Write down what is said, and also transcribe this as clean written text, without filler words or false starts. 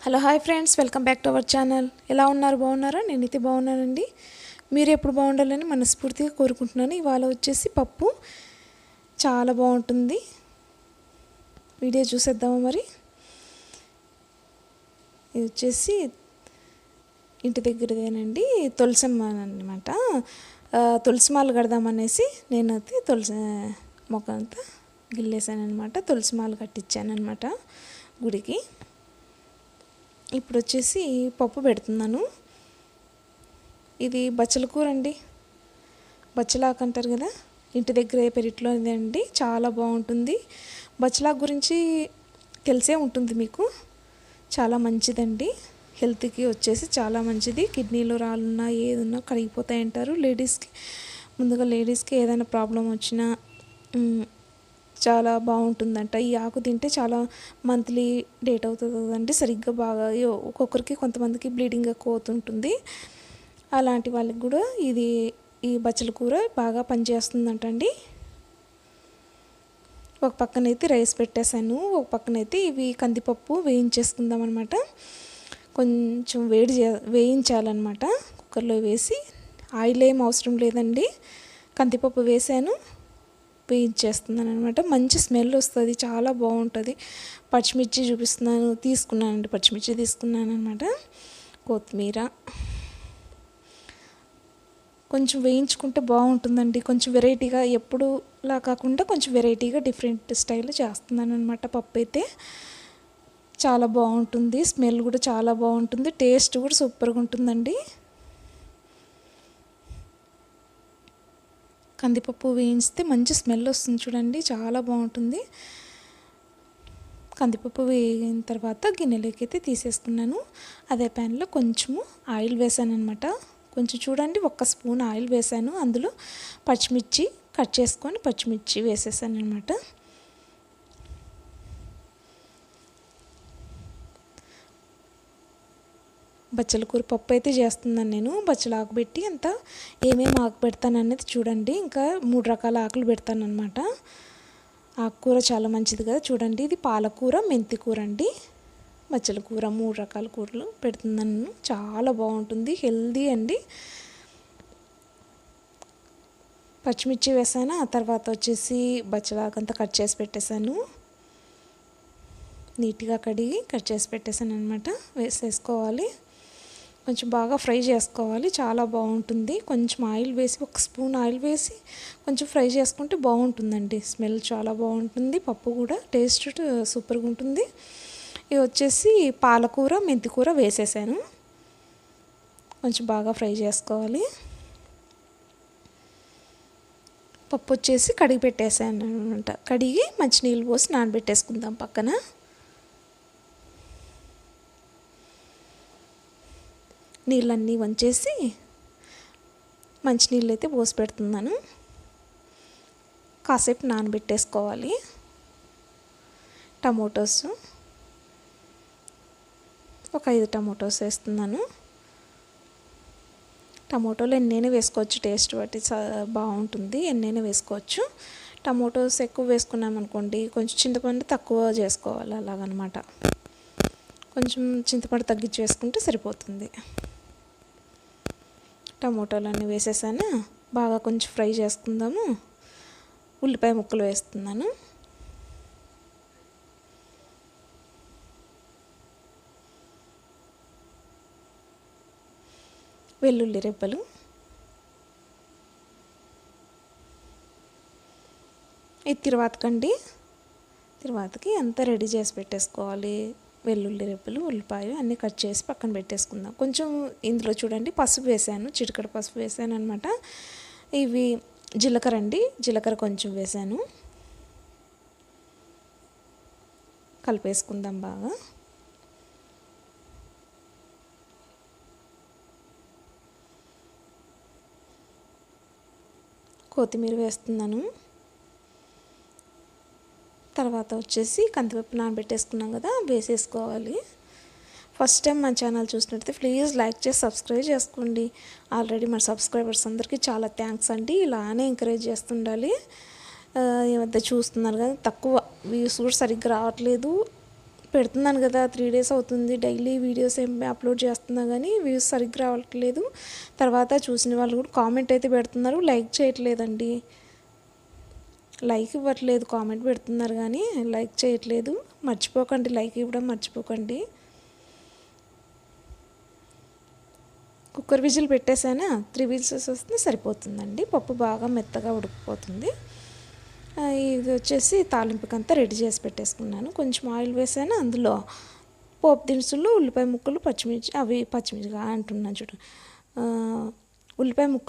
Hello hi friends, welcome back to our channel. ఎలా ఉన్నారు? బాగున్నారా? నేనైతే బాగున్నానండి. మీరు ఎప్పుడు బాగుండాలని మనస్ఫూర్తిగా కోరుకుంటున్నాను. ఇవాళ వచ్చేసి పప్పు చాలా బాగుంటుంది. వీడియో చూసేద్దామా మరి. ఇది వచ్చేసి ఇంటి దగ్గరదేనండి, తులసమ్మ అనమాట. తులసి మాల కడదామనేసి నేనైతే తులసి మొక్క అంతా గిల్లేసాను అనమాట. తులసి మాల కట్టించాను అనమాట గుడికి. ఇప్పుడు వచ్చేసి పప్పు పెడుతున్నాను. ఇది బచ్చల కూర అండి, బచ్చలాకు అంటారు కదా, ఇంటి దగ్గర పెరట్లో అండి. చాలా బాగుంటుంది. బచ్చలాకు గురించి తెలిసే ఉంటుంది మీకు. చాలా మంచిదండి, హెల్త్కి వచ్చేసి చాలా మంచిది. కిడ్నీలో రాళ్ళున్నా ఏదున్నా కరిగిపోతాయి అంటారు. లేడీస్కి ఏదైనా ప్రాబ్లం వచ్చినా చాలా బాగుంటుందంట. ఈ ఆకు తింటే చాలా మంత్లీ డేట్ అవుతుంది కదండి, సరిగ్గా బాగా ఒక్కొక్కరికి కొంతమందికి బ్లీడింగ్ ఎక్కువ అవుతుంటుంది. అలాంటి వాళ్ళకి కూడా ఈ బచ్చల కూర బాగా పనిచేస్తుందంటండి. ఒక పక్కనైతే రైస్ పెట్టేశాను, ఒక పక్కనైతే ఇవి కందిపప్పు వేయించేసుకుందాం అనమాట. కొంచెం వేయించాలన్నమాట. కుక్కర్లో వేసి, ఆయిల్ ఏం అవసరం లేదండి. కందిపప్పు వేసాను, వేయించేస్తున్నాను అనమాట. మంచి స్మెల్ వస్తుంది, చాలా బాగుంటుంది. పచ్చిమిర్చి తీసుకున్నానండి, పచ్చిమిర్చి తీసుకున్నాను అనమాట. కొత్తిమీర కొంచెం వేయించుకుంటే బాగుంటుందండి. కొంచెం వెరైటీగా, ఎప్పుడులా కాకుండా కొంచెం వెరైటీగా డిఫరెంట్ స్టైల్లో చేస్తున్నాను అనమాట. పప్పు అయితే చాలా బాగుంటుంది, స్మెల్ కూడా చాలా బాగుంటుంది, టేస్ట్ కూడా సూపర్గా ఉంటుందండి. కందిపప్పు వేయిస్తే మంచి స్మెల్ వస్తుంది చూడండి, చాలా బాగుంటుంది. కందిపప్పు వేగిన తర్వాత గిన్నెలోకి అయితే తీసేసుకున్నాను. అదే ప్యాన్లో కొంచెము ఆయిల్ వేసాను అనమాట. కొంచెం చూడండి, 1 స్పూన్ ఆయిల్ వేసాను. అందులో పచ్చిమిర్చి కట్ చేసుకొని పచ్చిమిర్చి వేసేసాను అనమాట. బచ్చల కూర పప్పు అయితే చేస్తున్నాను నేను. బచ్చల ఆకు పెట్టి అంతా ఏమేమి ఆకు పెడతాను అనేది చూడండి. ఇంకా 3 రకాల ఆకులు పెడతాను అనమాట. ఆకుకూర చాలా మంచిది కదా. చూడండి, ఇది పాలకూర, మెంతి కూర అండి, బచ్చల కూర, 3 రకాల కూరలు పెడుతున్నాను. చాలా బాగుంటుంది, హెల్దీ అండి. పచ్చిమిర్చి వేసాను. ఆ తర్వాత వచ్చేసి బచ్చల ఆకు అంతా కట్ చేసి పెట్టేశాను. నీట్గా కడిగి కట్ చేసి పెట్టేశాను అనమాట. వేసేసుకోవాలి, కొంచెం బాగా ఫ్రై చేసుకోవాలి, చాలా బాగుంటుంది. కొంచెం ఆయిల్ వేసి, 1 స్పూన్ ఆయిల్ వేసి కొంచెం ఫ్రై చేసుకుంటే బాగుంటుందండి. స్మెల్ చాలా బాగుంటుంది, పప్పు కూడా టేస్ట్ సూపర్గా ఉంటుంది. ఇవి వచ్చేసి పాలకూర, మెంతి కూర వేసేసాను. కొంచెం బాగా ఫ్రై చేసుకోవాలి. పప్పు వచ్చేసి కడిగి పెట్టేసాను అనమాట. కడిగి మంచినీళ్ళు పోసి నానబెట్టేసుకుందాం పక్కన. నీళ్ళన్నీ వంచేసి మంచినీళ్ళు అయితే పోసి పెడుతున్నాను. కాసేపు నానబెట్టేసుకోవాలి. టమోటోస్ ఒక 5 టమోటోస్ వేస్తున్నాను. టమోటోలు ఎన్నైనా వేసుకోవచ్చు, టేస్ట్ బట్టి బాగుంటుంది, ఎన్నైనా వేసుకోవచ్చు. టమోటోస్ ఎక్కువ వేసుకున్నామనుకోండి, కొంచెం చింతపండు తక్కువ చేసుకోవాలి, అలాగనమాట. కొంచెం చింతపండు తగ్గించి వేసుకుంటే సరిపోతుంది. టమోటాలన్నీ వేసేసాను. బాగా కొంచెం ఫ్రై చేసుకుందాము. ఉల్లిపాయ ముక్కలు వేస్తున్నాను. వెల్లుల్లి రెబ్బలు, ఇది తిరువాతకి అంతా రెడీ చేసి పెట్టేసుకోవాలి. వెల్లుల్లి రెబ్బలు, ఉల్లిపాయ అన్నీ కట్ చేసి పక్కన పెట్టేసుకుందాం. కొంచెం ఇందులో చూడండి, పసుపు వేసాను, చిటికెడు పసుపు వేసాను అనమాట. ఇవి జీలకర్ర అండి, జీలకర్ర కొంచెం వేసాను. కలిపేసుకుందాం బాగా. కొత్తిమీర వేస్తున్నాను. తర్వాత వచ్చేసి కందిపప్పు నానబెట్టేసుకున్నాం కదా, వేసేసుకోవాలి. ఫస్ట్ టైం మన ఛానల్ చూసినట్లయితే ప్లీజ్ లైక్ చేసి సబ్స్క్రైబ్ చేసుకోండి. ఆల్రెడీ మన సబ్స్క్రైబర్స్ అందరికీ చాలా థ్యాంక్స్ అండి. ఇలానే ఎంకరేజ్ చేస్తుండాలి. ఈ మధ్య చూస్తున్నారు కదా, తక్కువ వ్యూస్ కూడా సరిగ్గా రావట్లేదు. పెడుతున్నాను కదా 3 డేస్ అవుతుంది, డైలీ వీడియోస్ ఏం అప్లోడ్ చేస్తున్నా కానీ వ్యూస్ సరిగ్గా రావట్లేదు. తర్వాత చూసిన వాళ్ళు కూడా కామెంట్ అయితే పెడుతున్నారు, లైక్ చేయట్లేదండి. లైక్ ఇవ్వట్లేదు, కామెంట్ పెడుతున్నారు కానీ లైక్ చేయట్లేదు. మర్చిపోకండి, లైక్ ఇవ్వడం మర్చిపోకండి. కుక్కర్ విజిల్ పెట్టేసానా, 3 విజిల్స్ వస్తే సరిపోతుందండి. పప్పు బాగా మెత్తగా ఉడికిపోతుంది. ఇది వచ్చేసి తాలింపుకంతా రెడీ చేసి పెట్టేసుకున్నాను. కొంచెం ఆయిల్ వేసాను, అందులో పోపు దినుసులు, ఉల్లిపాయ ముక్కలు, పచ్చిమిర్చి, అవి పచ్చిమిర్చి అంటున్నాను చూడు, ఉల్లిపాయ ముక్కలు